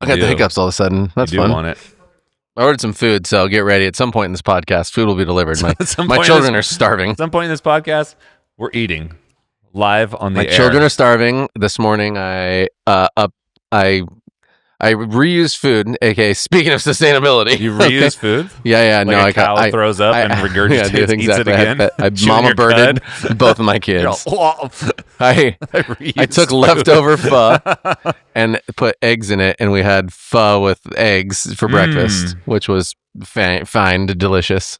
I got the hiccups all of a sudden. That's you do fun. Want it. I ordered some food, so get ready. At some point in this podcast, food will be delivered. My children are starving. At some point in this podcast, we're eating live on the air. My children are starving. This morning, I reused food, aka speaking of sustainability. You reuse food? Yeah. Like a cow throws up and regurgitates, eats it again. I mama birded both of my kids. I took leftover pho and put eggs in it, and we had pho with eggs for breakfast, which was fine, delicious.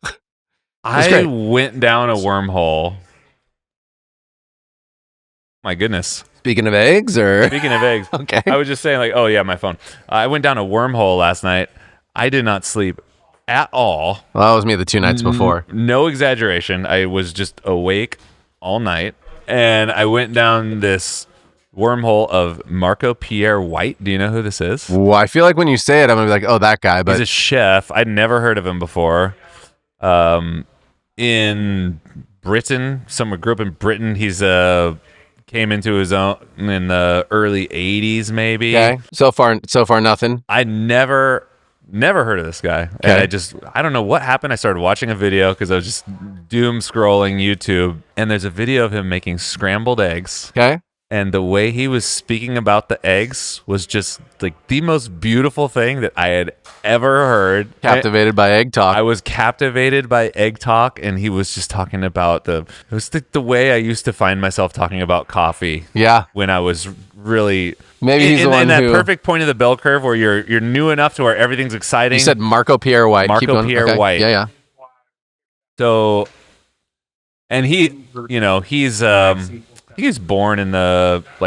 I went down a wormhole. My goodness. Speaking of eggs, okay. I was just saying, like, oh yeah, my phone. I went down a wormhole last night. I did not sleep at all. Well, that was me the 2 nights before. No exaggeration. I was just awake all night, and I went down this wormhole of Marco Pierre White. Do you know who this is? Well, I feel like when you say it, I'm gonna be like, oh, that guy. But he's a chef. I'd never heard of him before. In Britain, grew up in Britain. He's came into his own in the early 80s, maybe. Okay. So far, nothing. I never heard of this guy. Okay. And I don't know what happened. I started watching a video because I was just doom scrolling YouTube. And there's a video of him making scrambled eggs. Okay. And the way he was speaking about the eggs was just like the most beautiful thing that I had ever heard. Captivated by egg talk. I was captivated by egg talk, and he was just talking about it was the way I used to find myself talking about coffee. Yeah. When I was really maybe he's the one in that perfect point of the bell curve where you're new enough to where everything's exciting. You said Marco Pierre White. Marco Pierre White. Yeah. So, and he was born in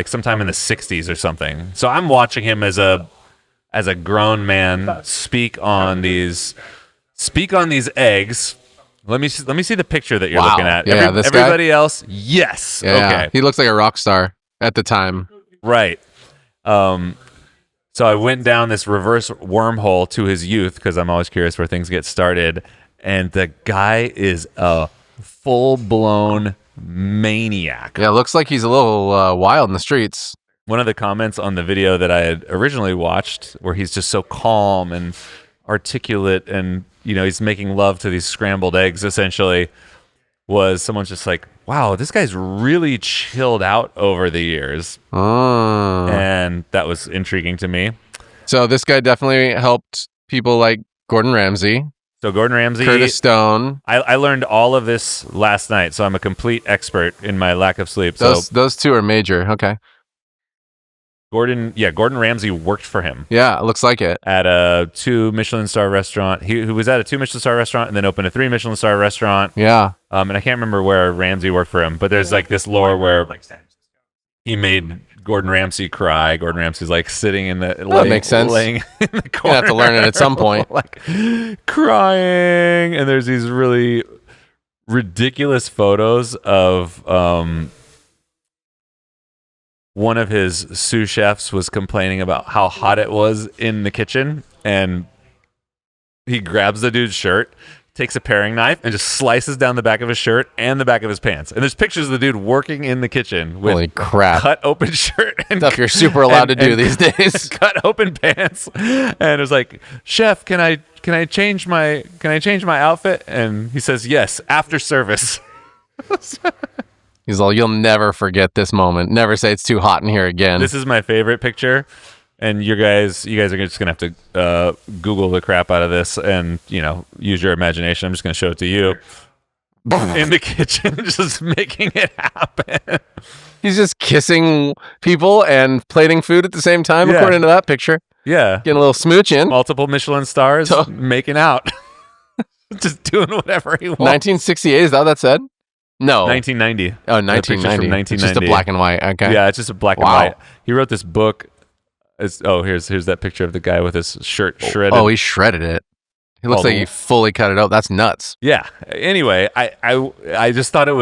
sometime in the 60s or something. So I'm watching him as a grown man speak on these eggs. Let me see the picture that you're looking at. Yeah, everybody guy? Else, yes. Yeah, okay. He looks like a rock star at the time. Right. So I went down this reverse wormhole to his youth because I'm always curious where things get started, and the guy is a full-blown maniac. Yeah, looks like he's a little wild in the streets. One of the comments on the video that I had originally watched, where he's just so calm and articulate, and he's making love to these scrambled eggs, essentially, was someone's just like, wow, this guy's really chilled out over the years. Oh. And that was intriguing to me. So this guy definitely helped people like Gordon Ramsay. So Gordon Ramsay, Curtis Stone. I learned all of this last night, so I'm a complete expert in my lack of sleep. Those two are major. Okay. Gordon Ramsay worked for him. Yeah, it looks like it. At a 2 Michelin star restaurant. He was at a 2 Michelin star restaurant and then opened a 3 Michelin star restaurant. Yeah. And I can't remember where Ramsay worked for him, but there's like this lore where he made Gordon Ramsay cry. Gordon Ramsay's like sitting in the that makes sense. Laying in the corner. You have to learn it at some point. Like crying, and there's these really ridiculous photos of one of his sous chefs was complaining about how hot it was in the kitchen, and he grabs the dude's shirt, takes a paring knife, and just slices down the back of his shirt and the back of his pants. And there's pictures of the dude working in the kitchen with holy crap, cut open shirt and stuff you're super allowed to do these days. Cut open pants, and it was like, chef, can I change my outfit? And he says yes, after service. He's all, you'll never forget this moment. Never say it's too hot in here again. This is my favorite picture, and you guys are just gonna have to Google the crap out of this and use your imagination. I'm just gonna show it to you in the kitchen, just making it happen. He's just kissing people and plating food at the same time, according to that picture. Yeah, getting a little smooch in. Multiple Michelin stars, making out, just doing whatever he wants. 1968, is that what that said? No. 1990. Oh, 1990. From 1990. It's just a black and white. Okay. Yeah, it's just a black and white. He wrote this book. Here's that picture of the guy with his shirt shredded. Oh, he shredded it. He looks like he fully cut it out. That's nuts. Yeah. Anyway, I just thought it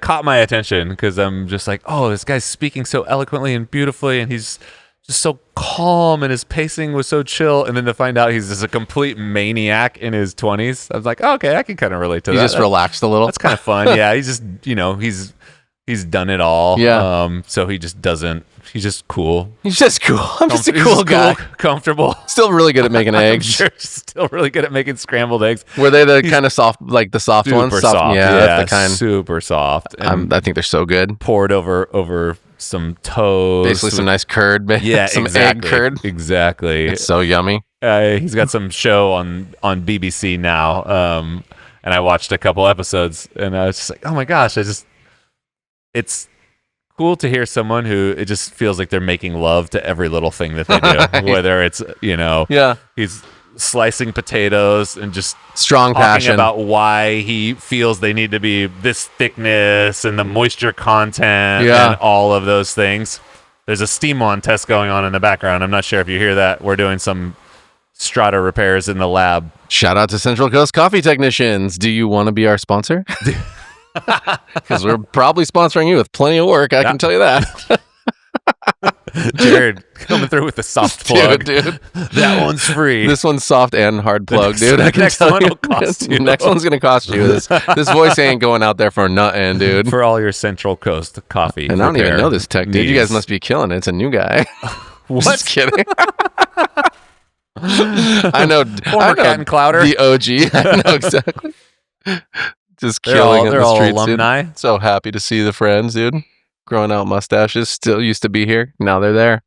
caught my attention because I'm just like, oh, this guy's speaking so eloquently and beautifully, and he's just so calm, and his pacing was so chill. And then to find out he's just a complete maniac in his 20s, I was like, oh, okay, I can kind of relate to that. He just relaxed a little. That's kind of fun. Yeah, he's just, he's He's done it all. Yeah. So he just doesn't. He's just cool. He's just cool. I'm just a cool guy. Comfortable. Still really good at making eggs. I'm sure still really good at making scrambled eggs. Were they the kind of soft, like the soft ones? Super soft. Yeah, that's the kind. Super soft. And I think they're so good. Poured over some toast. Basically some nice curd. Yeah, some exactly. egg curd. Exactly. It's so yummy. He's got some show on BBC now. And I watched a couple episodes and I was just like, oh my gosh, it's cool to hear someone who it just feels like they're making love to every little thing that they do. Whether it's, he's slicing potatoes and just strong passion about why he feels they need to be this thickness and the moisture content and all of those things. There's a steam-on test going on in the background. I'm not sure if you hear that. We're doing some Strata repairs in the lab. Shout out to Central Coast Coffee Technicians. Do you want to be our sponsor? Because we're probably sponsoring you with plenty of work. I can tell you that. Jared coming through with the soft plug. Dude. That one's free. This one's soft and hard plug, dude. The next one will cost you. Next one's going to cost you. This voice ain't going out there for nothing, dude. For all your Central Coast coffee. And I don't even know this tech, dude. You guys must be killing it. It's a new guy. What? Just kidding. I know. Former Cat and Clouder. The OG. I know exactly. Just killing they're in the all streets, alumni. dude. So happy to see the friends, dude. Growing out mustaches. Still used to be here. Now they're there.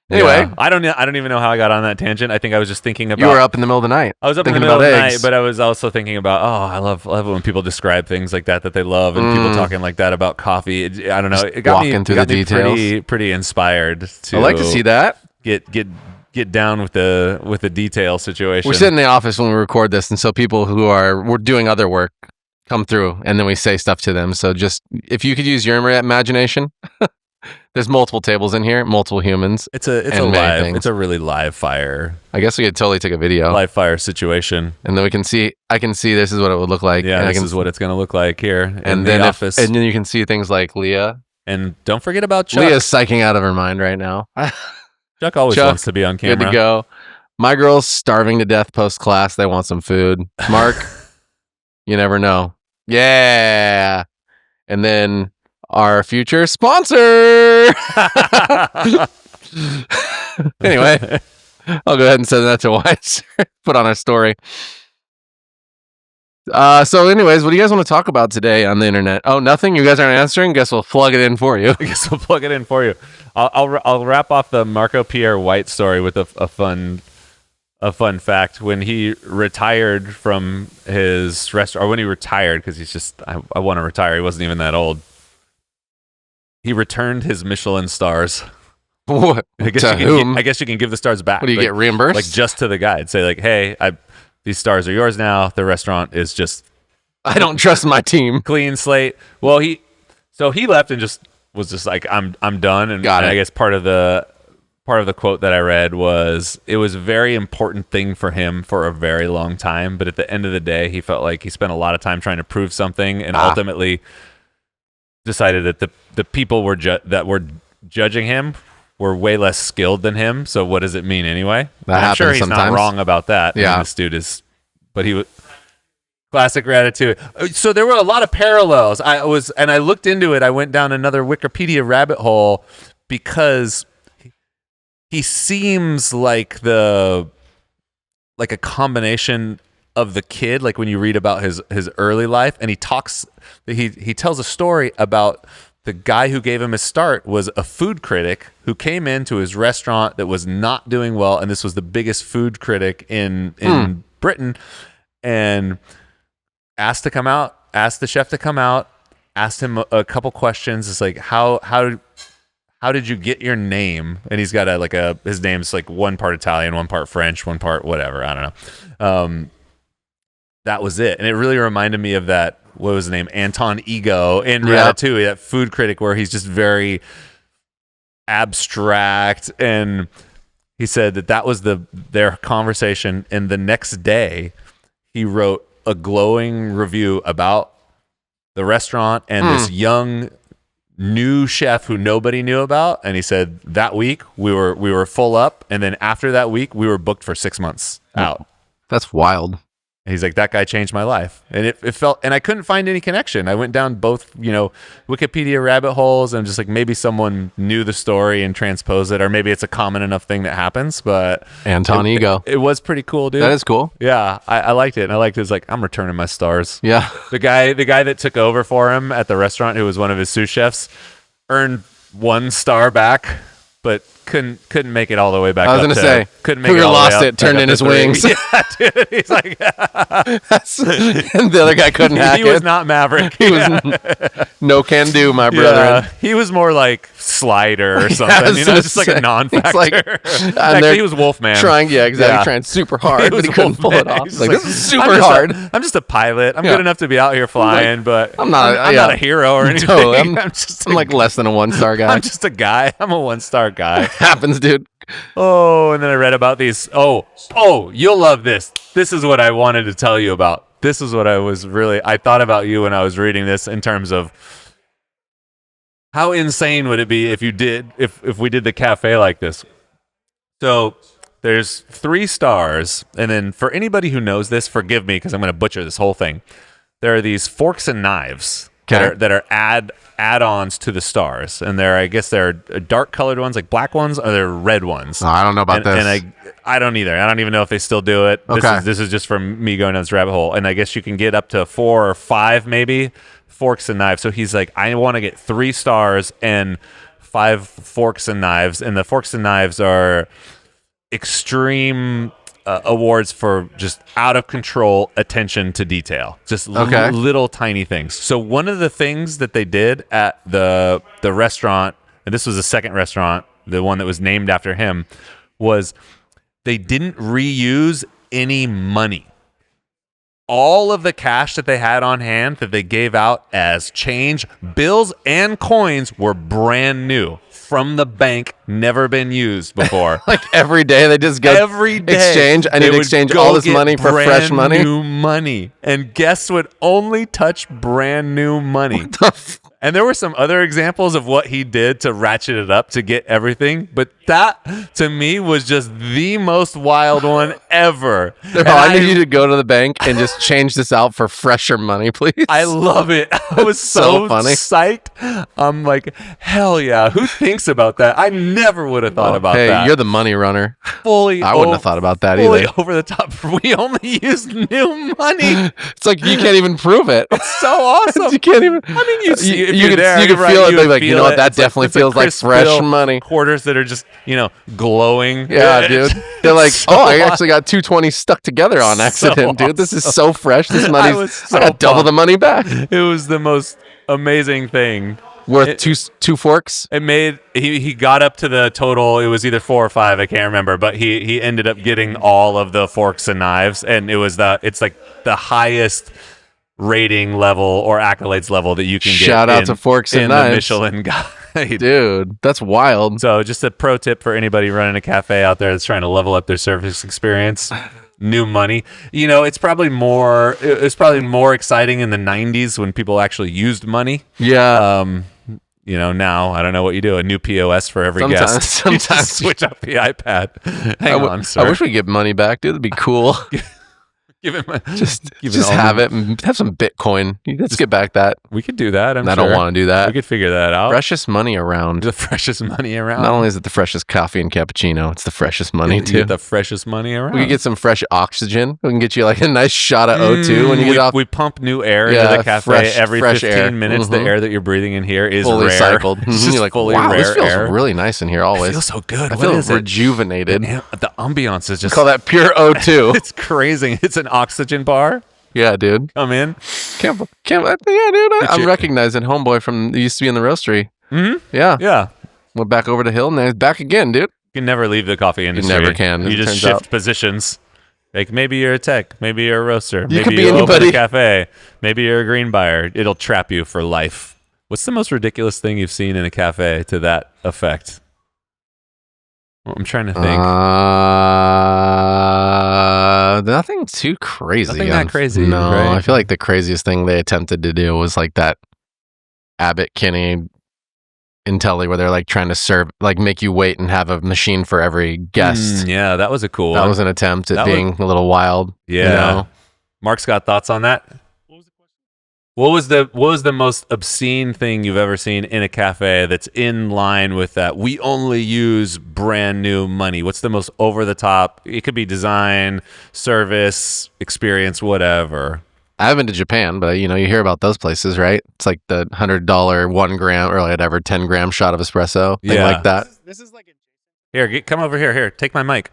Anyway, I don't even know how I got on that tangent. I think I was just thinking about. You were up in the middle of the night. I was up in the middle of the night, but I was also thinking about. I love when people describe things like that they love, and people talking like that about coffee. I don't know. It got me pretty inspired. I like to see that. Get down with the detail situation. We sit in the office when we record this, and so people who we're doing other work come through, and then we say stuff to them. So just if you could use your imagination, there's multiple tables in here, multiple humans. It's a really live fire. I guess we could totally take a video. Live fire situation, and then I can see this is what it would look like. Yeah, this is what it's going to look like here in the office. And then you can see things like Leah. And don't forget about Chuck. Leah's psyching out of her mind right now. Chuck always wants to be on camera. Good to go. My girl's starving to death post-class. They want some food. Mark, you never know. Yeah. And then our future sponsor. Anyway, I'll go ahead and send that to Wise. Put on our story. So anyways, what do you guys want to talk about today on the internet? Oh, nothing? You guys aren't answering? Guess we'll plug it in for you. I'll wrap off the Marco Pierre White story with a fun fact. When he retired from his restaurant, or when he retired, because he's just, I want to retire. He wasn't even that old. He returned his Michelin stars. What? I guess you can give the stars back. What do you get, reimbursed? Like just to the guy. Say like, hey, these stars are yours now. The restaurant is just... I don't trust my team. Clean slate. Well, he left and just was just like, I'm done. And I guess part of the quote that I read was, it was a very important thing for him for a very long time. But at the end of the day, he felt like he spent a lot of time trying to prove something, and ultimately decided that the people that were judging him were way less skilled than him. So what does it mean anyway? I'm sure he's sometimes. not wrong about that. Yeah. This dude is, but he was classic Ratatouille. So there were a lot of parallels. I looked into it. I went down another Wikipedia rabbit hole because he seems like a combination of the kid. Like when you read about his early life, and he tells a story about the guy who gave him his start was a food critic who came into his restaurant that was not doing well, and this was the biggest food critic in Britain, and asked the chef to come out, asked him a couple questions. It's like, how did you get your name? And he's got his name's like one part Italian, one part French, one part whatever. I don't know. That was it. And it really reminded me of that, what was his name? Anton Ego in Ratatouille, that food critic where he's just very abstract. And he said that was their conversation. And the next day he wrote a glowing review about the restaurant and this young new chef who nobody knew about. And he said that week we were full up. And then after that week, we were booked for 6 months out. That's wild. He's like, that guy changed my life. And it felt, and I couldn't find any connection. I went down both, Wikipedia rabbit holes, and just like maybe someone knew the story and transposed it, or maybe it's a common enough thing that happens. But Anton Ego. It was pretty cool, dude. That is cool. Yeah, I liked it. And I liked it. It's like, I'm returning my stars. Yeah. The guy that took over for him at the restaurant, who was one of his sous chefs, earned 1 star back, but couldn't make it all the way back. I was gonna say, couldn't make it all lost the way it, turned in his wings. Yeah, dude. He's like, and the other guy couldn't hack it. He was not Maverick. He was no can do, my brethren. He was more like Slider or something. Just like a non-factor. Actually, he was Wolfman. Trying super hard, but he couldn't pull it off. Like, this is super hard. I'm just a pilot. I'm good enough to be out here flying, but I'm not a hero or anything. No, I'm like less than a 1-star guy. I'm just a guy. I'm a 1-star guy. Happens, dude. Oh, and then I read about these. Oh, you'll love this. This is what I wanted to tell you about. This is what I thought about you when I was reading this, in terms of how insane would it be if we did the cafe like this. So there's 3 stars, and then for anybody who knows this, forgive me because I'm going to butcher this whole thing. There are these forks and knives that are add-ons to the stars, and I guess they're dark colored ones, like black ones, or they're red ones. Oh, I don't know about this, and I don't either. I don't even know if they still do it. Okay. This is just from me going down this rabbit hole, and I guess you can get up to 4 or 5 maybe forks and knives. So he's like, I want to get 3 stars and 5 forks and knives, and the forks and knives are extreme awards for just out of control attention to detail, just little tiny things. So one of the things that they did at the restaurant, and this was the second restaurant, the one that was named after him, was they didn't reuse any money. All of the cash that they had on hand that they gave out as change, bills and coins, were brand new from the bank, never been used before. Like every day they just go exchange. I need to exchange all this money for fresh money. New money. And guess what only touched brand new money? And there were some other examples of what he did to ratchet it up to get everything. But that, to me, was just the most wild one ever. I need you to go to the bank and just change this out for fresher money, please. I love it. I was so funny. Psyched. I'm like, hell yeah. Who thinks about that? I never would have thought about that. Hey, you're the money runner. I wouldn't have thought about that fully either. Over the top. We only use new money. It's like you can't even prove it. It's so awesome. You can't even. I mean, you see, you can feel it. Like, you know what? That definitely feels like fresh money. Quarters that are just, glowing. Yeah, dude. They're like, I actually got 220 stuck together on accident, dude. This is so fresh. This money. I got double the money back. It was the most amazing thing. Worth two forks. It made he got up to the total. It was either 4 or 5. I can't remember, but he ended up getting all of the forks and knives, and it's like the highest rating level or accolades level that you can get. Shout out to Forks and Knives, the Michelin guide. Dude, that's wild. So just a pro tip for anybody running a cafe out there that's trying to level up their service experience. New money. It's probably more exciting in the 90s when people actually used money. Yeah. Now I don't know what you do. A new POS for every guest. Sometimes switch up the iPad. Hang on, sir. I wish we could get money back, dude. That'd be cool. Give it just have it and have some Bitcoin. Let's get back that. We could do that. I don't want to do that. We could figure that out. Freshest money around. The freshest money around. Not only is it the freshest coffee and cappuccino, it's the freshest money too. The freshest money around. We could get some fresh oxygen. We can get you like a nice shot of O2 when you get off. We pump new air into the cafe every 15 minutes. The air that you're breathing in here is fully rare. Cycled. You're like, wow, this feels really nice in here always. It feels so good. I feel rejuvenated. The ambiance is just. Call that pure O2. It's crazy. It's an oxygen bar. Yeah, dude. Come in. Yeah, dude. I'm recognizing homeboy from used to be in the roastery. Mm-hmm. Yeah. Went back over the hill and he's back again, dude. You can never leave the coffee industry. You never can. You just shift positions. Like maybe you're a tech, maybe you're a roaster, you maybe you open a cafe, maybe you're a green buyer. It'll trap you for life. What's the most ridiculous thing you've seen in a cafe to that effect? Well, I'm trying to think. Nothing too crazy. Nothing that crazy. No, right? I feel like the craziest thing they attempted to do was like that Abbott Kinney Intelli where they're like trying to serve, like make you wait and have a machine for every guest. Yeah, that was a cool That one. was an attempt at being a little wild. Yeah. Mark's got thoughts on that. What was the most obscene thing you've ever seen in a cafe that's in line with that? We only use brand new money. What's the most over the top? It could be design, service, experience, whatever. I haven't been to Japan, but you hear about those places, right? It's like the $100 1 gram or whatever 10-gram shot of espresso, thing like that. This is like here. Come over here. Here, take my mic.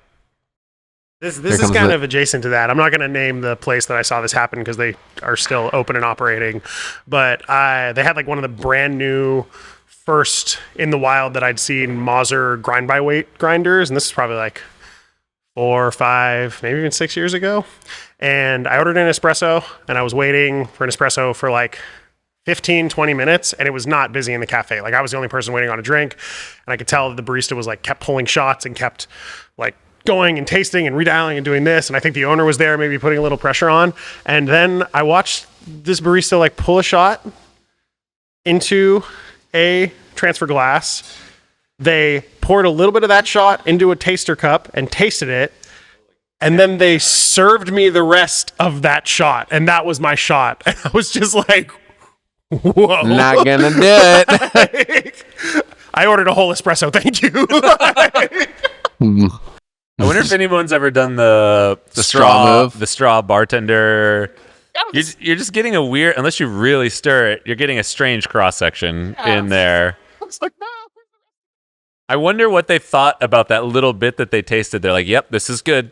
This is kind of adjacent to that. I'm not going to name the place that I saw this happen because they are still open and operating. But they had like one of the brand new first in the wild that I'd seen Mauser grind by weight grinders. And this is probably like 4 or 5, maybe even 6 years ago. And I ordered an espresso and I was waiting for an espresso for like 15, 20 minutes. And it was not busy in the cafe. Like I was the only person waiting on a drink. And I could tell that the barista was like kept pulling shots and kept like going and tasting and redialing and doing this. And I think the owner was there, maybe putting a little pressure on. And then I watched this barista like pull a shot into a transfer glass. They poured a little bit of that shot into a taster cup and tasted it. And then they served me the rest of that shot. And that was my shot. And I was just like, whoa. Not gonna do it. I ordered a whole espresso. Thank you. I wonder if anyone's ever done the straw move, the straw bartender. You're just getting a weird, unless you really stir it, you're getting a strange cross section in there. Looks like no. I wonder what they thought about that little bit that they tasted. They're like, "Yep, this is good.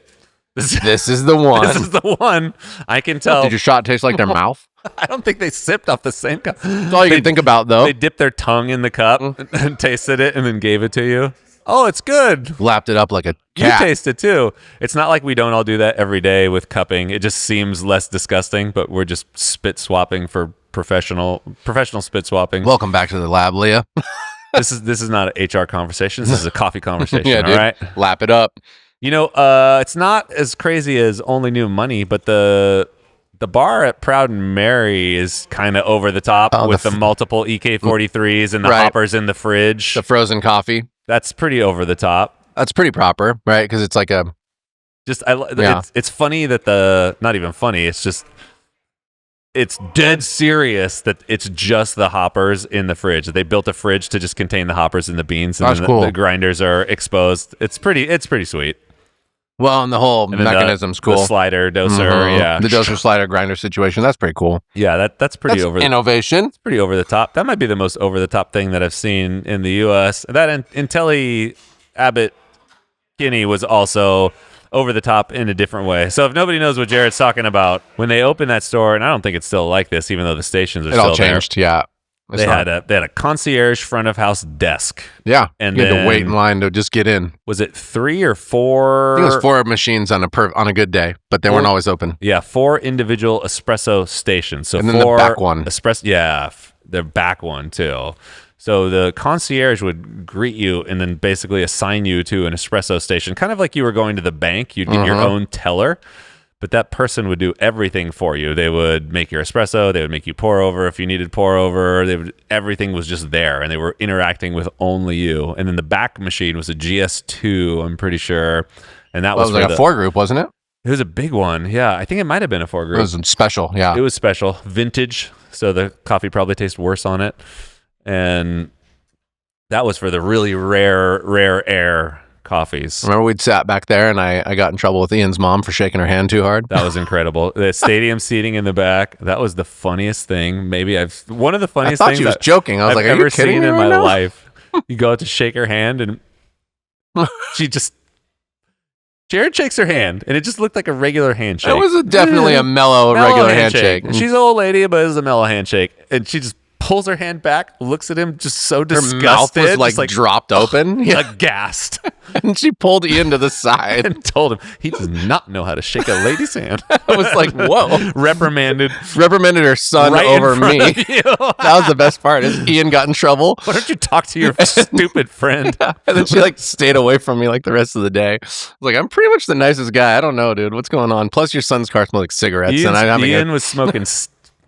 This is the one. This is the one." I can tell. Did your shot taste like their mouth? I don't think they sipped off the same cup. That's all you can think about, though. They dipped their tongue in the cup and tasted it, and then gave it to you. Oh, it's good. Lapped it up like a cat. You taste it too. It's not like we don't all do that every day with cupping. It just seems less disgusting, but we're just spit swapping for professional spit swapping. Welcome back to the lab, Leah. This is not an HR conversation. This is a coffee conversation. Yeah, dude. All right. Lap it up. It's not as crazy as Only New Money, but the bar at Proud and Mary is kind of over the top with the multiple EK43s and the hoppers in the fridge. The frozen coffee. That's pretty over the top. That's pretty proper, right? Because it's like it's funny that not even funny. It's just, it's dead serious that it's just the hoppers in the fridge. They built a fridge to just contain the hoppers and the beans, and that's cool. The grinders are exposed. It's pretty sweet. Well, and the whole mechanism's cool. The slider doser, yeah. The doser slider grinder situation, that's pretty cool. Yeah, that's pretty over innovation. It's pretty over the top. That might be the most over the top thing that I've seen in the US. That Intelli Abbott Kinney was also over the top in a different way. So if nobody knows what Jared's talking about, when they opened that store, and I don't think it's still like this, even though the stations are still there. It all changed, yeah. They had a concierge front of house desk. Yeah, and you had to wait in line to just get in. Was it 3 or 4? I think it was 4 machines on a good day, but they weren't always open. Yeah, 4 individual espresso stations. So and then 4 the back one. The back one too. So the concierge would greet you and then basically assign you to an espresso station, kind of like you were going to the bank. You'd get your own teller. But that person would do everything for you. They would make your espresso. They would make you pour over if you needed pour over. Everything was just there, and they were interacting with only you. And then the back machine was a GS2, I'm pretty sure. And that was like a 4 group, wasn't it? It was a big one. Yeah, I think it might have been a 4 group. It was special, yeah. It was special. Vintage, so the coffee probably tastes worse on it. And that was for the really rare air coffees. Remember we'd sat back there and I got in trouble with Ian's mom for shaking her hand too hard? That was incredible. The stadium seating in the back, that was the funniest thing. One of the funniest things she was joking. I was I've like, are ever you kidding seen me in right my now? life. You go out to shake her hand and Jared shakes her hand and it just looked like a regular handshake. It was definitely a mellow regular handshake. She's an old lady, but it was a mellow handshake. And she just pulls her hand back, looks at him just so disgusted. Her mouth was like dropped open. Aghast. And she pulled Ian to the side and told him he does not know how to shake a lady's hand. I was like, whoa. Reprimanded her son right over me. That was the best part is Ian got in trouble. Why don't you talk to your stupid friend? And then she stayed away from me the rest of the day. I was like, I'm pretty much the nicest guy. I don't know, dude. What's going on? Plus your son's car smelled like cigarettes. Ian was smoking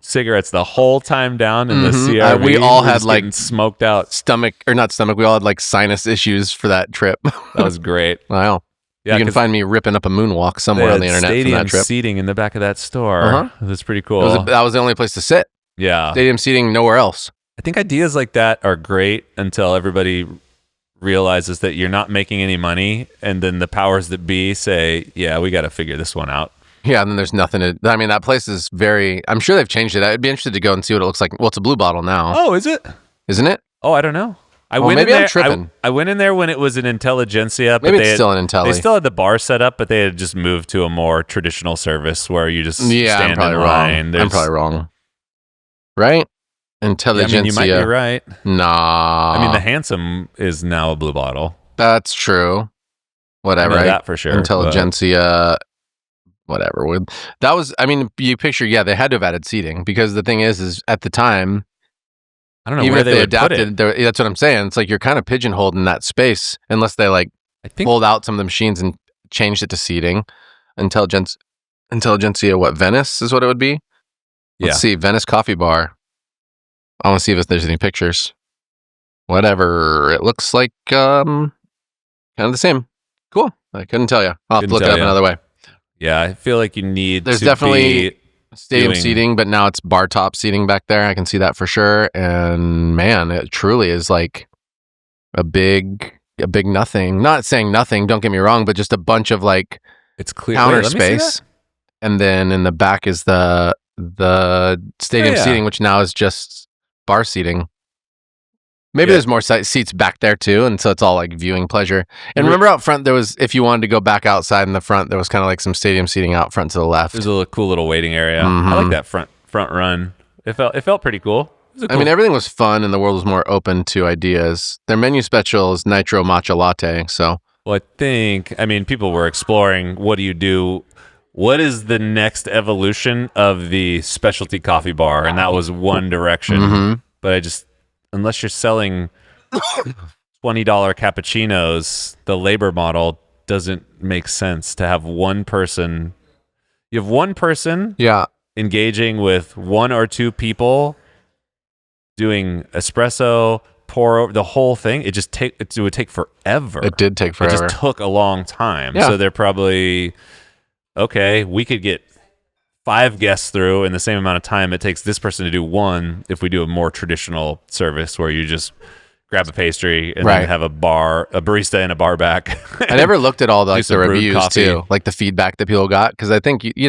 cigarettes the whole time down in the CRV. We all had smoked out we all had sinus issues for that trip. That was great. Wow. Yeah, you can find me ripping up a moonwalk somewhere on the internet from that trip. Seating in the back of that store. That's pretty cool. That was the only place to sit. Yeah. Stadium seating, nowhere else. I think ideas like that are great until everybody realizes that you're not making any money, and then the powers that be say, yeah, we got to figure this one out. Yeah, and then there's nothing to... I mean, that place is very... I'm sure they've changed it. I'd be interested to go and see what it looks like. Well, it's a Blue Bottle now. Oh, is it? Isn't it? Oh, I don't know. Maybe I'm tripping. I went in there when it was an Intelligentsia. But maybe it's still an Intelli. They still had the bar set up, but they had just moved to a more traditional service where you just stand in line. I'm probably wrong. Right? Intelligentsia. I mean, you might be right. Nah. I mean, the Handsome is now a Blue Bottle. That's true. Whatever. I know that for sure. Intelligentsia... Whatever. That was, I mean, you picture, they had to have added seating because the thing is at the time, I don't know even where if they adapted, put it. That's what I'm saying. It's like you're kind of pigeonholed in that space unless they pulled out some of the machines and changed it to seating. Intelligentsia, what, Venice is what it would be? Let's see, Venice Coffee Bar. I want to see if there's any pictures. Whatever. It looks like kind of the same. Cool. I couldn't tell you. I'll have to look it up another way. Yeah, I feel like you need There's to definitely be stadium seating, but now it's bar top seating back there. I can see that for sure. And man, it truly is like a big nothing. Not saying nothing, don't get me wrong, but just a bunch of like it's clear counter space. And then in the back is the stadium seating, which now is just bar seating. Maybe there's more seats back there too, and so it's all like viewing pleasure. And remember out front, there was, if you wanted to go back outside in the front, there was kind of like some stadium seating out front to the left. There's a cool little waiting area. I like that front run. It felt pretty cool. I mean, everything was fun, and the world was more open to ideas. Their menu special is Nitro Matcha Latte. So, well, I mean, people were exploring. What do you do? What is the next evolution of the specialty coffee bar? And that was one direction. But unless you're selling $20 cappuccinos, the labor model doesn't make sense to have one person. You have one person engaging with one or two people doing espresso, pour over the whole thing. It would take forever. It did take forever. It just took a long time. Yeah. So they're probably, okay, we could get 5 guests through in the same amount of time it takes this person to do one if we do a more traditional service where you just grab a pastry and then have a barista in a bar back. I never looked at all the reviews coffee. too, like the feedback that people got, because I think, it's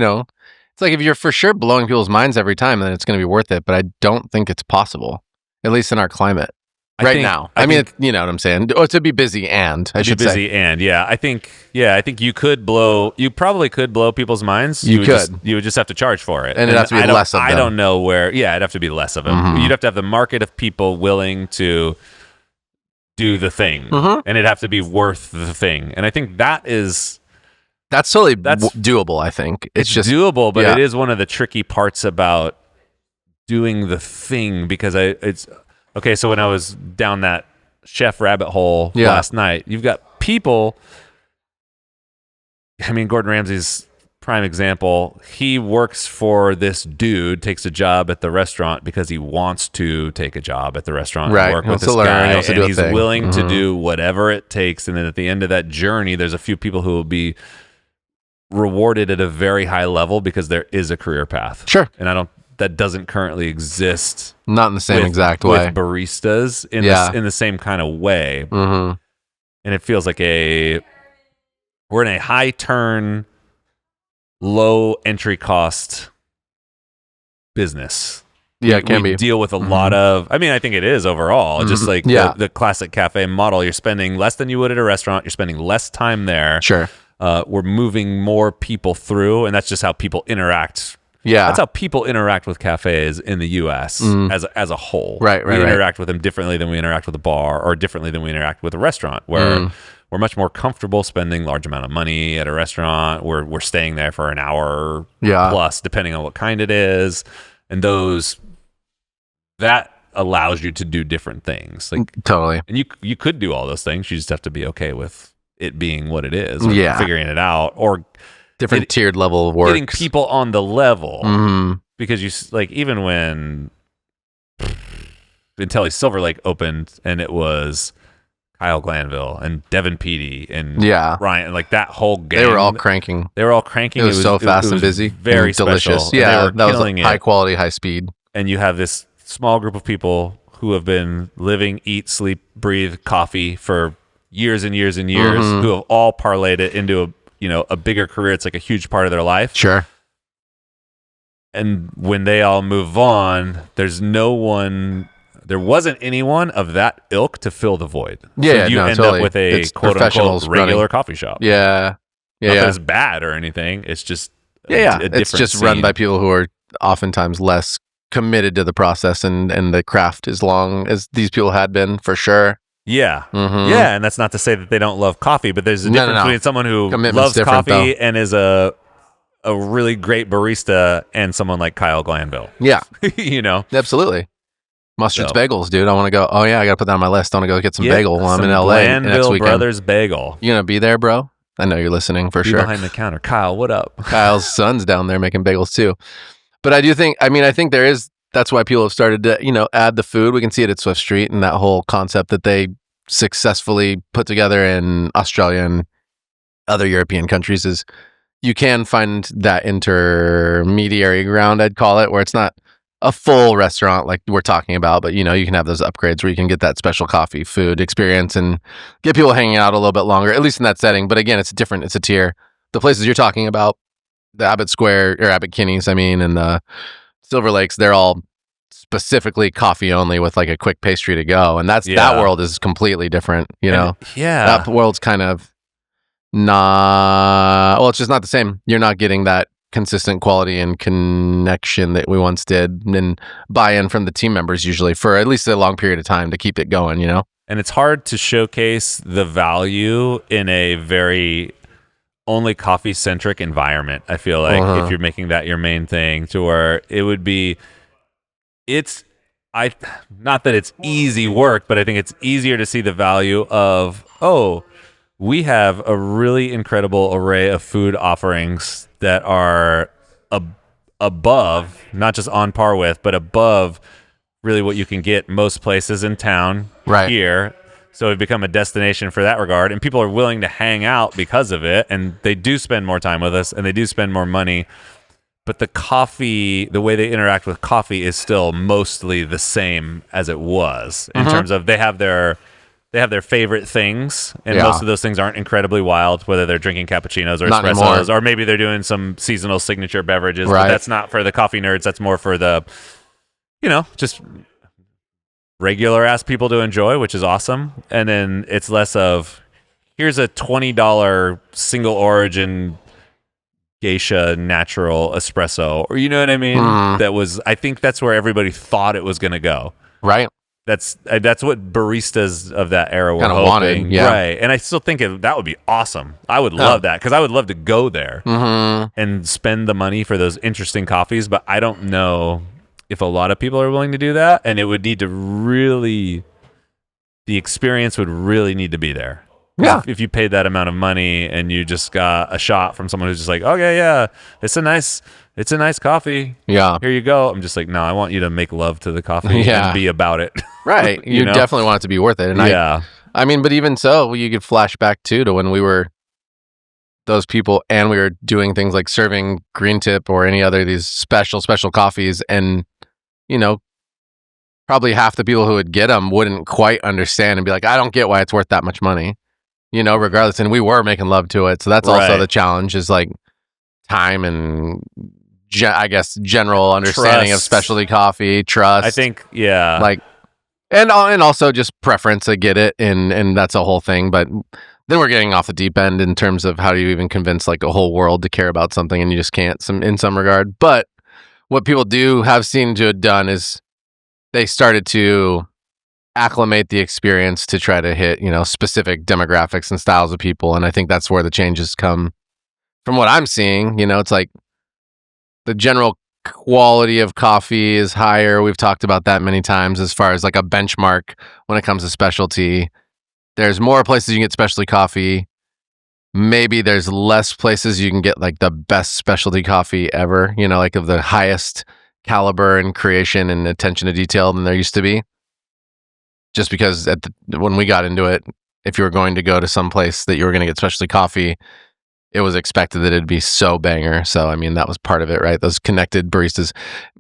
like if you're for sure blowing people's minds every time, then it's going to be worth it. But I don't think it's possible, at least in our climate now. I mean, you know what I'm saying? Or to be busy I should say. I think you probably could blow people's minds. You would just have to charge for it. And it'd have to be less of them. I don't know where, it'd have to be less of them. You'd have to have the market of people willing to do the thing. And it'd have to be worth the thing. And I think that's doable, I think. It's just doable, but it is one of the tricky parts about doing the thing, because okay, so when I was down that chef rabbit hole last night, you've got people. I mean, Gordon Ramsay's prime example. He works for this dude, takes a job at the restaurant because he wants to take a job at the restaurant and work with this guy. And he's willing to do whatever it takes. And then at the end of that journey, there's a few people who will be rewarded at a very high level because there is a career path. Sure. And that doesn't currently exist. Not in the same exact way. With baristas in the same kind of way. And it feels like we're in a high turn, low entry cost business. Yeah, it can we be. Deal with a lot of, I mean, I think it is overall, just like the classic cafe model. You're spending less than you would at a restaurant. You're spending less time there. Sure. We're moving more people through, and that's just how people interact. Yeah, that's how people interact with cafes in the U.S. as a whole. Right. We interact with them differently than we interact with a bar, or differently than we interact with a restaurant, where we're much more comfortable spending large amount of money at a restaurant. We're staying there for an hour plus, depending on what kind it is, and that allows you to do different things. Like totally, and you could do all those things. You just have to be okay with it being what it is, or figuring it out, or different tiered level of work. Getting people on the level. Because you like, even when Intelli Silver Lake opened and it was Kyle Glanville and Devin Peaty and Yeah. Ryan, like that whole gang. They were all cranking. They were all cranking. It was so fast it and was busy. Very and delicious. special. Yeah, and they that were was killing high it. quality, high speed. And you have this small group of people who have been living, eat, sleep, breathe coffee for years and years and years, who have all parlayed it into a bigger career. It's like a huge part of their life. Sure. And when they all move on, there wasn't anyone of that ilk to fill the void. Yeah, so you end totally. up with a It's quote professionals unquote regular running. coffee shop. Yeah. Yeah. Not Yeah. that it's bad or anything. It's just Yeah. a It's different just run scene. by people who are oftentimes less committed to the process and the craft as long as these people had been, for sure. Yeah. Mhm. Yeah. And that's not to say that they don't love coffee, but there's a No, difference no. between someone who Commitment's loves different, coffee and is a really great barista and someone like Kyle Glanville. Yeah. So- Absolutely. Mustard's Bagels, dude. I want to go. Oh, yeah. I got to put that on my list. I want to go get some bagel while I'm in LA next Glanville weekend. Brothers Bagel. You going to be there, bro? I know you're listening for Be sure. behind the counter. Kyle, what up? Kyle's son's down there making bagels too. But I think that's why people have started to, add the food. We can see it at Swift Street and that whole concept that they successfully put together in Australia and other European countries is you can find that intermediary ground, I'd call it, where it's not a full restaurant like we're talking about, but you can have those upgrades where you can get that special coffee food experience and get people hanging out a little bit longer, at least in that setting. But again, it's different. It's a tier. The places you're talking about, the Abbott Square or Abbott Kinney's, and the Silver Lakes, they're all specifically coffee only with like a quick pastry to go. And that world is completely different, Yeah. That world's kind of it's just not the same. You're not getting that consistent quality and connection that we once did and buy-in from the team members usually for at least a long period of time to keep it going, And it's hard to showcase the value in a very only coffee-centric environment, I feel like, if you're making that your main thing, to where it would be, not that it's easy work, but I think it's easier to see the value of, we have a really incredible array of food offerings that are above, not just on par with, but above really what you can get most places in town here. So we've become a destination for that regard, and people are willing to hang out because of it, and they do spend more time with us, and they do spend more money. But the way they interact with coffee is still mostly the same as it was in terms of they have their favorite things, and most of those things aren't incredibly wild, whether they're drinking cappuccinos or Not espressos, anymore. or maybe they're doing some seasonal signature beverages. Right. But that's not for the coffee nerds. That's more for the, just regular ass people to enjoy, which is awesome. And then it's less of, here's a $20 single origin geisha natural espresso, or you know what I mean? I think that's where everybody thought it was going to go. Right. That's what baristas of that era were Kinda hoping. wanted, yeah. Right. And I still think that would be awesome. I would love that, because I would love to go there and spend the money for those interesting coffees, but I don't know if a lot of people are willing to do that, and it would need to the experience would really need to be there. Yeah. If you paid that amount of money and you just got a shot from someone who's just like, okay, yeah, it's a nice coffee. Yeah. Here you go. I'm just like, no, I want you to make love to the coffee and be about it. Right. You definitely want it to be worth it. And but even so, you could flash back to when we were those people and we were doing things like serving green tip or any other of these special coffees, and probably half the people who would get them wouldn't quite understand and be like, I don't get why it's worth that much money, regardless. And we were making love to it. So that's also the challenge, is like time and I guess general understanding of specialty coffee, trust. I think, yeah. And also just preference. I get it. And that's a whole thing. But then we're getting off the deep end in terms of how do you even convince like a whole world to care about something, and you just can't in some regard. But what people do have seemed to have done is they started to acclimate the experience to try to hit, specific demographics and styles of people. And I think that's where the changes come from what I'm seeing. It's like the general quality of coffee is higher. We've talked about that many times as far as like a benchmark when it comes to specialty. There's more places you can get specialty coffee. Maybe there's less places you can get like the best specialty coffee ever, like of the highest caliber and creation and attention to detail than there used to be. Just because when we got into it, if you were going to go to some place that you were going to get specialty coffee, it was expected that it'd be so banger. So, I mean, that was part of it, right? Those connected baristas.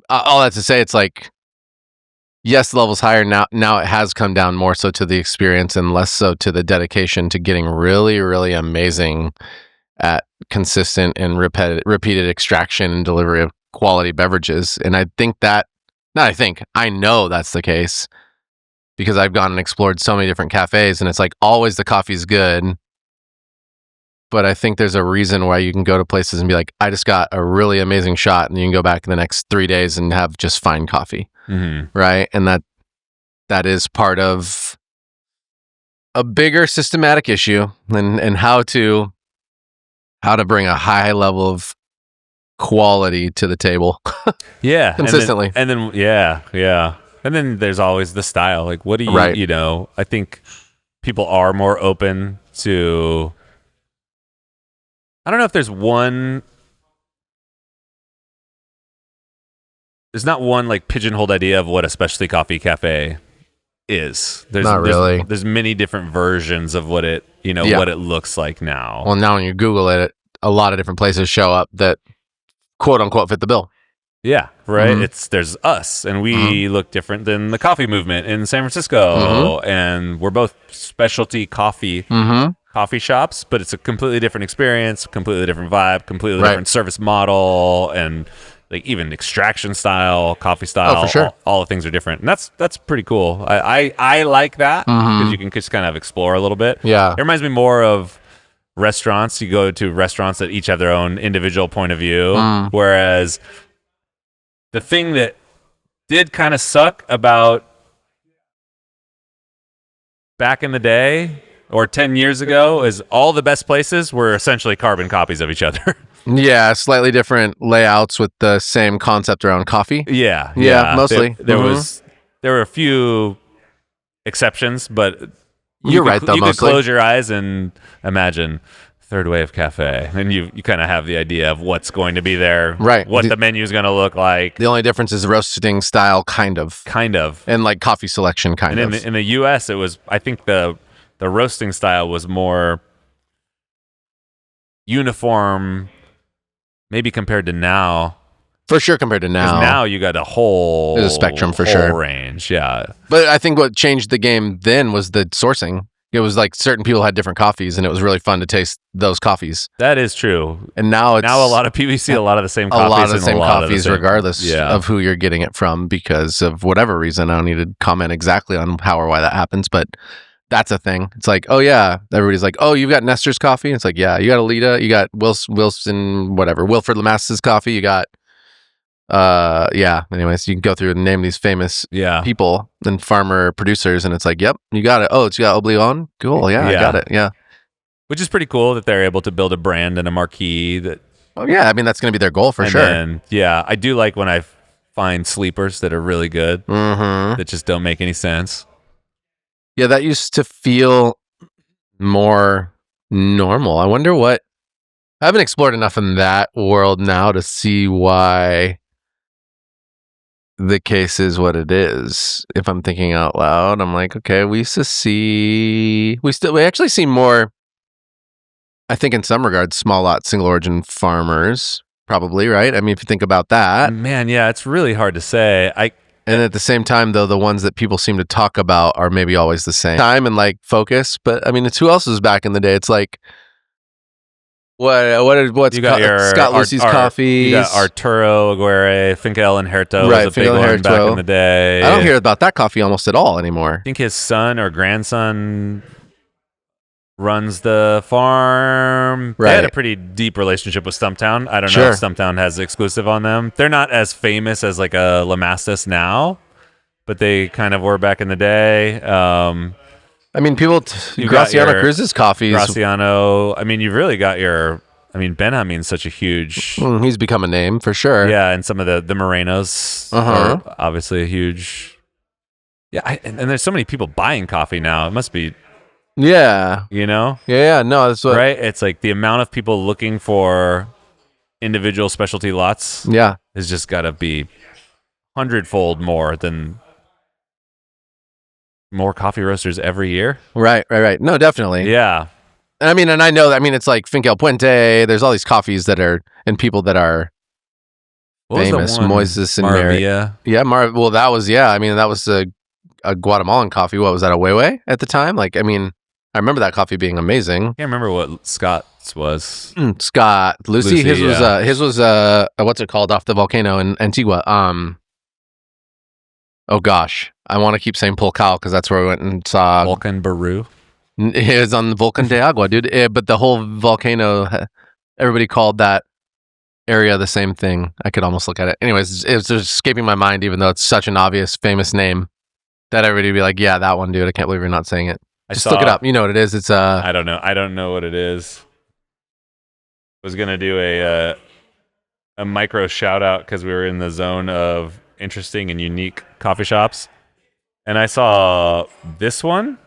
All that to say, it's like, yes, the level's higher now. Now it has come down more so to the experience and less so to the dedication to getting really, really amazing at consistent and repeated extraction and delivery of quality beverages. And I think that, I know that's the case because I've gone and explored so many different cafes, and it's like always the coffee's good. But I think there's a reason why you can go to places and be like, I just got a really amazing shot, and you can go back in the next 3 days and have just fine coffee. Mm-hmm. Right. And that is part of a bigger systematic issue and how to bring a high level of quality to the table. Yeah. Consistently. And then yeah. And then there's always the style. Like, what do you, right. You know, I think people are more open to, I don't know if there's not one like pigeonholed idea of what a specialty coffee cafe is. Not really. There's many different versions of what it, what it looks like now. Well, now when you Google it, a lot of different places show up that quote unquote fit the bill. Yeah, right. Mm-hmm. There's us, and we look different than the coffee movement in San Francisco, and we're both specialty coffee shops, but it's a completely different experience, completely different vibe, completely different service model, and like even extraction style, coffee style. Oh, for sure. All the things are different, and that's pretty cool. I like that because you can just kind of explore a little bit. Yeah, it reminds me more of restaurants. You go to restaurants that each have their own individual point of view, whereas the thing that did kind of suck about back in the day or 10 years ago is all the best places were essentially carbon copies of each other. Yeah, slightly different layouts with the same concept around coffee. Yeah, mostly. There were a few exceptions, but you're right though. You mostly. could close your eyes and imagine Third Wave Cafe, and you kind of have the idea of what's going to be there, right? What the menu is going to look like. The only difference is roasting style, kind of, and like coffee selection, kind of. In the U.S., it was, I think the roasting style was more uniform, maybe compared to now. For sure, compared to now. Now you got there's a spectrum for sure, range, yeah. But I think what changed the game then was the sourcing. It was like certain people had different coffees, and it was really fun to taste those coffees. That is true. And now a lot of people, you see a lot of the same coffees. A lot of the same coffees, regardless of who you're getting it from, because of whatever reason. I don't need to comment exactly on how or why that happens, but that's a thing. It's like, oh yeah, everybody's like, oh, you've got Nestor's coffee. It's like, yeah, you got Alita, you got Wilson, whatever, Wilfred Lamass's coffee. You got, anyways, you can go through and name these famous people and farmer producers, and it's like, yep, you got it. Oh, it's got Oblivion. Cool. Yeah, I got it. Yeah. Which is pretty cool that they're able to build a brand and a marquee that. Oh yeah. I mean, that's going to be their goal for sure. And I do like when I find sleepers that are really good, that just don't make any sense. Yeah. That used to feel more normal. I wonder I haven't explored enough in that world now to see why the case is what it is. If I'm thinking out loud, I'm like, okay, we actually see more, I think in some regards, small lot, single origin farmers, probably, right? I mean, if you think about that. Man, yeah, it's really hard to say. And at the same time, though, the ones that people seem to talk about are maybe always the same time and like focus. But I mean, it's who else was back in the day? It's like, what's you got your Scott Lucy's coffees? You got Arturo Aguirre, Finca El Injerto was a big one back in the day. I don't hear about that coffee almost at all anymore. I think his son or grandson runs the farm. Right. They had a pretty deep relationship with Stumptown. I don't know if Stumptown has exclusive on them. They're not as famous as like a Lamastas now, but they kind of were back in the day. I mean, Graciano Cruz's coffees. Graciano. I mean, you've really got Benjamin's such a huge. He's become a name for sure. Yeah, and some of the Morenos are obviously a huge. Yeah, and there's so many people buying coffee now. It must be. Yeah. Yeah. No, that's what. Right. It's like the amount of people looking for individual specialty lots. Yeah. Has just got to be 100-fold more than more coffee roasters every year. Right. No, definitely. Yeah. I mean, and I know that, I mean, it's like Finca El Puente. There's all these coffees that are, and people that are famous. Moises and Maravilla. Yeah. Well, that was, I mean, that was a Guatemalan coffee. What was that? A Huehue at the time? Like, I mean, I remember that coffee being amazing. I can't remember what Scott's was. Scott, Lucy. His was what's it called, off the volcano in Antigua? Oh gosh, I want to keep saying Pulcal because that's where we went and saw Volcan Baru. It was on the Volcan de Agua, dude. But the whole volcano, everybody called that area the same thing. I could almost look at it. Anyways, it was just escaping my mind, even though it's such an obvious, famous name that everybody would be like, yeah, that one, dude. I can't believe you're not saying it. Just look it up. You know what it is. It's I don't know. I don't know what it is. I was gonna do a micro shout out because we were in the zone of interesting and unique coffee shops, and I saw this one.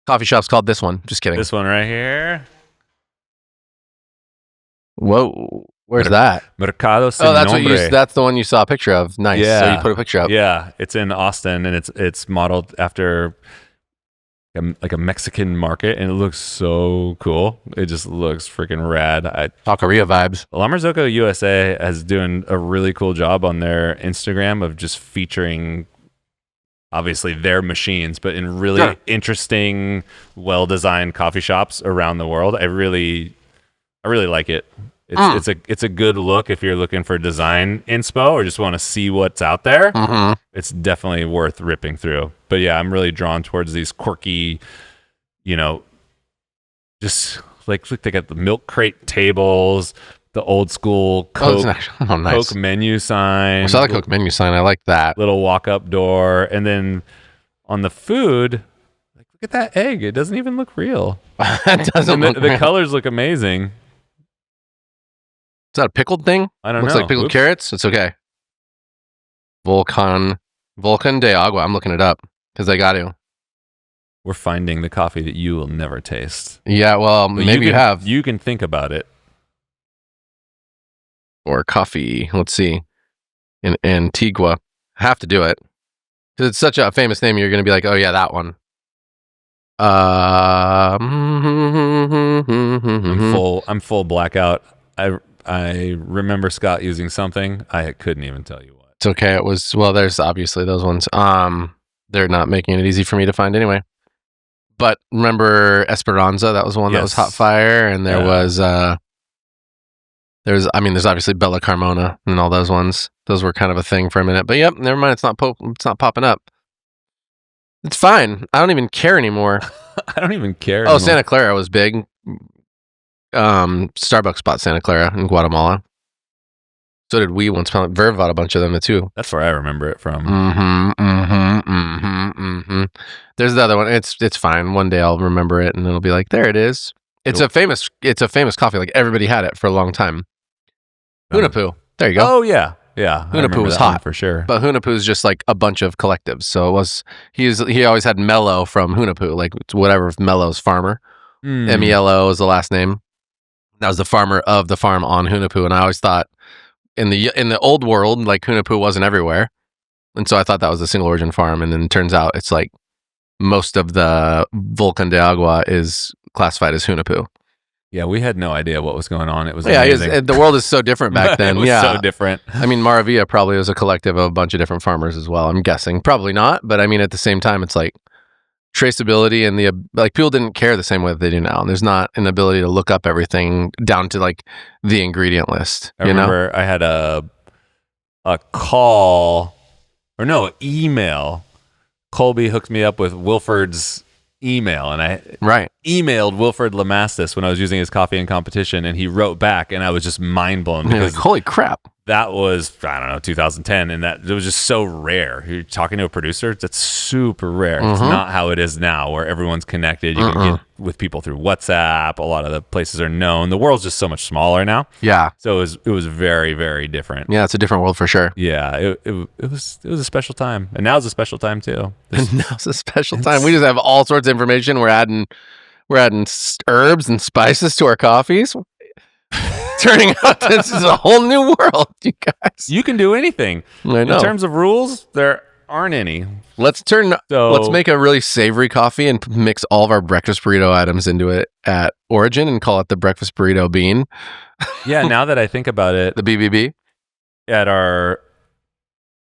Coffee shop's called this one. Just kidding. This one right here. Whoa, where's that? Mercado Sin Nombre. That's the one you saw a picture of. Nice. Yeah. So you put a picture up. Yeah, it's in Austin, and it's modeled after like a Mexican market, and it looks so cool. It just looks freaking rad. Taqueria vibes. La Marzocco USA is doing a really cool job on their Instagram of just featuring obviously their machines, but in really interesting, well-designed coffee shops around the world. I really like it. It's a good look if you're looking for design inspo or just want to see what's out there. Mm-hmm. It's definitely worth ripping through. But yeah, I'm really drawn towards these quirky, just like they got the milk crate tables, the old school Coke, nice. Coke menu sign. I saw the Coke menu sign. I like that. Little walk-up door. And then on the food, like, look at that egg. It doesn't even look real. It doesn't look the real. colors look amazing. Is that a pickled thing? I don't know. Looks like pickled carrots. It's okay. Volcan de Agua. I'm looking it up because I got to. We're finding the coffee that you will never taste. Yeah, well, But maybe you have. You can think about it. Or coffee. Let's see. In Antigua. I have to do it. Because it's such a famous name, you're going to be like, oh, yeah, that one. I'm full blackout. I remember Scott using something. I couldn't even tell you what. It's okay. It was, well, there's obviously those ones. They're not making it easy for me to find anyway. But remember Esperanza? That was one that was hot fire. And there was, there's obviously Bella Carmona and all those ones. Those were kind of a thing for a minute. But yep, never mind. It's not popping up. It's fine. I don't even care anymore. I don't even care. Oh, Santa Clara was big. Starbucks bought Santa Clara in Guatemala. So did we once. Verve bought a bunch of them too. That's where I remember it from. There's the other one. It's fine. One day I'll remember it and it'll be like, there it is. It's a famous coffee. Like everybody had it for a long time. Hunahpu. There you go. Oh yeah. Yeah. Hunahpu was hot for sure. But Hunahpu is just like a bunch of collectives. So he always had Mello from Hunahpu, like whatever Mello's farmer. Melo is the last name. That was the farmer of the farm on Hunahpu, and I always thought in the old world, like Hunahpu wasn't everywhere, and so I thought that was a single origin farm, and then it turns out it's like most of the Volcan de Agua is classified as Hunahpu. Yeah, we had no idea what was going on. It was amazing. The world is so different back then. It was so different. I mean, Maravilla probably was a collective of a bunch of different farmers as well. I'm guessing, probably not, but I mean, at the same time, it's like traceability and people didn't care the same way that they do now. And there's not an ability to look up everything down to like the ingredient list. I remember I had a call or no email. Colby hooked me up with Wilford's email, and I emailed Wilford Lamastis when I was using his coffee in competition, and he wrote back, and I was just mind blown because like, holy crap. That was, I don't know, 2010, and that it was just so rare. You're talking to a producer, that's super rare. It's not how it is now, where everyone's connected. You can get with people through WhatsApp. A lot of the places are known. The world's just so much smaller now. Yeah. So it was very, very different. Yeah, it's a different world for sure. Yeah, it was a special time, and now it's a special time too. Now it's a special time. We just have all sorts of information. We're adding herbs and spices to our coffees. Turning out this is a whole new world, you guys. You can do anything. I know. In terms of rules, they're aren't any. Let's make a really savory coffee and mix all of our breakfast burrito items into it at Origin and call it the breakfast burrito bean. Yeah, now that I think about it, the BBB at our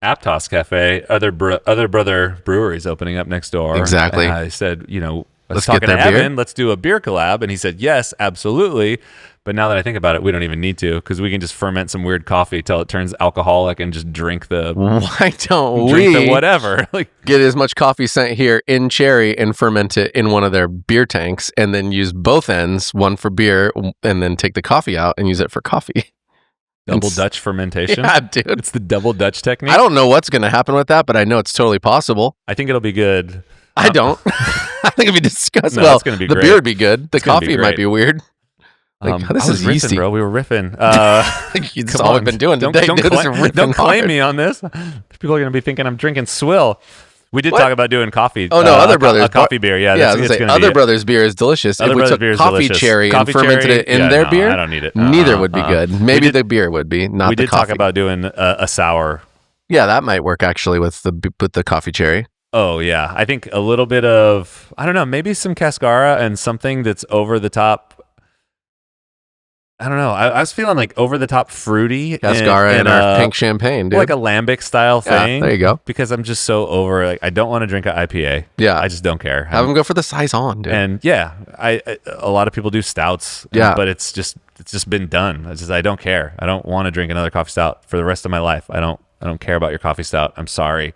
Aptos Cafe, other brother breweries opening up next door. Exactly. And I said, I was Let's get talking to their beer? Evan, let's do a beer collab, and he said yes, absolutely. But now that I think about it, we don't even need to, because we can just ferment some weird coffee till it turns alcoholic and just drink the whatever. Like, get as much coffee sent here in cherry and ferment it in one of their beer tanks, and then use both ends, one for beer, and then take the coffee out and use it for coffee. Double Dutch fermentation. Yeah, dude. It's the double Dutch technique. I don't know what's going to happen with that, but I know it's totally possible. I think it'll be good. I don't. I think it'd be disgusting. No, it's gonna be the great. beer would be good. The It's gonna be coffee great. might be weird. Like, this I was is riffing, yeasty. bro. We were riffing. That's all we've been doing today. Don't claim me on this. People are going to be thinking I'm drinking swill. We did talk about doing coffee. Oh, no, Other Brothers. A coffee beer. Yeah, I was going to say, Other Brothers beer is delicious. Other If we Brothers took beer is coffee delicious. cherry and Coffee fermented cherry? it in Yeah, their no, beer, I don't need it. Neither would be good. Maybe the beer would be, not we the did coffee. talk about doing a sour. Yeah, that might work actually with the coffee cherry. Oh, yeah. I think a little bit of, I don't know, maybe some cascara and something that's over the top. I don't know. I was feeling like over the top fruity. Cascara and our pink champagne, dude. Like a lambic style thing. There you go. Because I'm just so over, like, I don't want to drink an IPA. Yeah. I just don't care. Have them go for the Saison, dude. And yeah, a lot of people do stouts. Yeah. But it's just been done. I don't care. I don't want to drink another coffee stout for the rest of my life. I don't care about your coffee stout. I'm sorry.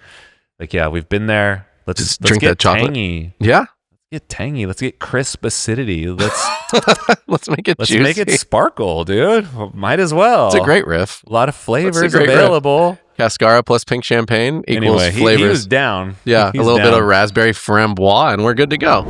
Like, yeah, we've been there. Let's drink get that chocolate. Tangy. Yeah. Let's get tangy. Let's get crisp acidity. Let's make it let's juicy. make it sparkle, dude. Might as well. It's a great riff. A lot of flavors great available. Cascara plus pink champagne equals Anyway, flavors. he was down. Yeah, He's a little down. bit of raspberry framboise, and we're good to go.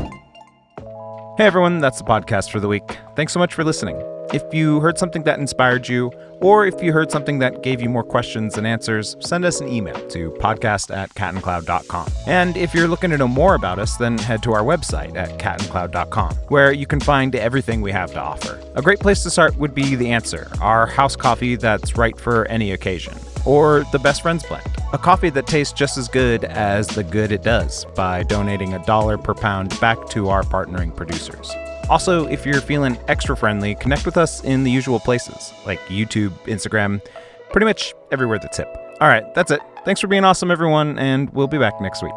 Hey everyone, that's the podcast for the week. Thanks so much for listening. If you heard something that inspired you, or if you heard something that gave you more questions than answers, send us an email to podcast@catandcloud.com. And if you're looking to know more about us, then head to our website at catandcloud.com, where you can find everything we have to offer. A great place to start would be The Answer, our house coffee that's right for any occasion. Or the Best Friends Blend, a coffee that tastes just as good as the good it does by donating $1 per pound back to our partnering producers. Also, if you're feeling extra friendly, connect with us in the usual places, like YouTube, Instagram, pretty much everywhere that's hip. All right, that's it. Thanks for being awesome, everyone, and we'll be back next week.